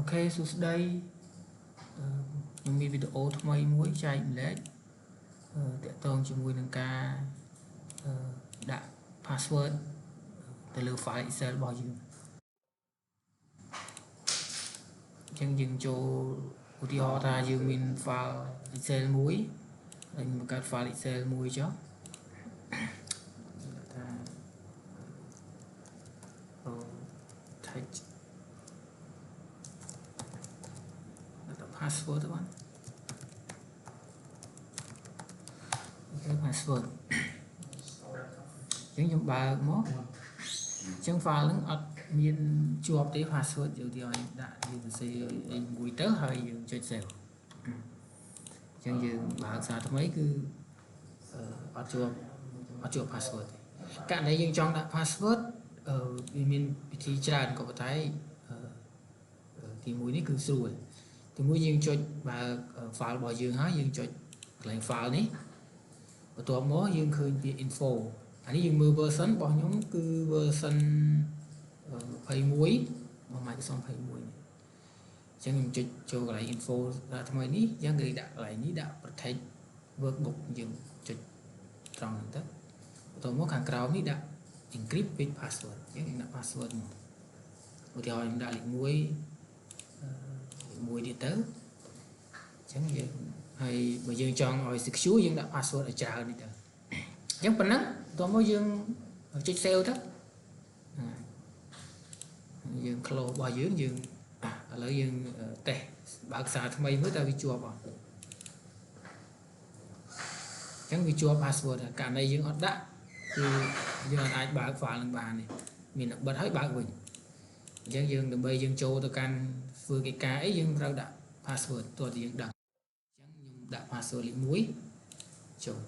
ok số đây nhưngมีวิดีโอថ្មីមួយចែកម្លែកតកតងជាមួយនឹងការដាក់ password ទៅលើ file Excel របស់យើងអញ្ចឹងយើងចូលឧទាហរណ៍ថាយើងមាន file Excel មួយហើយបង្កើត file Excel មួយចុះថា text password ទៅបានpassword អញ្ចឹងខ្ញុំបើកមកអញ្ចឹង file ហ្នឹងអត់មានជាប់ទេ password យើងទីឲ្យដាក់យើងសរសេរអីមួយទៅហើយយើងចុច save អញ្ចឹងយើងបើកសារថ្មីគឺអត់ជាប់ password ទេករណីយើងចង់ដាក់ password វាមានវិធីច្រើនក៏ប៉ុន្តែទីមួយនេះគឺស្រួលទីមួយយើងចុចបើក file របស់យើងហើយយើងចុចកន្លែង file នេះបន្ទាប់មកយើងឃើញវា info អានេះយើងមើល version របស់ខ្ញុំគឺ version 21របស់ Microsoft 21អញ្ចឹងខ្ញុំចុចចូលកន្លែង info ដាក់ថ្មីនេះអញ្ចឹងគេដាក់កន្លែងនេះដាក់ protect workbook យើងចុចត្រង់ហ្នឹងទៅបន្ទាប់មកខាងក្រោមនេះដាក់ encrypt with password អញ្ចឹងដាក់ password មកឧទាហរណ៍ខ្ញុំដាក់លេខ1ទៀតទៅអញ្ចឹងយើងហើយបើយើងចង់ឲ្យ secure យើងដាក់ password ឲ្យច្រើននេះទៅអញ្ចឹងប៉ុណ្ណឹងបន្ទាប់មកយើងចុច save ទៅយើង close របស់យើងឥឡូវយើងតេស្តបើកសារថ្មីមើលតើវាជាប់អត់អញ្ចឹងវាជាប់ password ករណីយើងអត់ដាក់គឺយើងអាចបើក file នឹងបានទេមានបិទហើយបើកវិញអញ្ចឹងយើងដើម្បីយើងចូលទៅកាន់ធ្វើកិច្ចការអីយើងត្រូវដាក់ password ទោះតែយើងដឹងអញ្ចឹងខ្ញុំដាក់ password លេខ1ចូល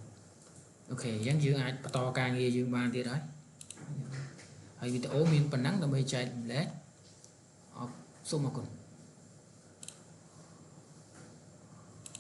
អូខេអញ្ចឹងយើងអាចបន្តការងារយើងបានទៀតហើយវីដេអូមានប៉ុណ្ណឹងដើម្បីចែករំលែកសូមអរគុណ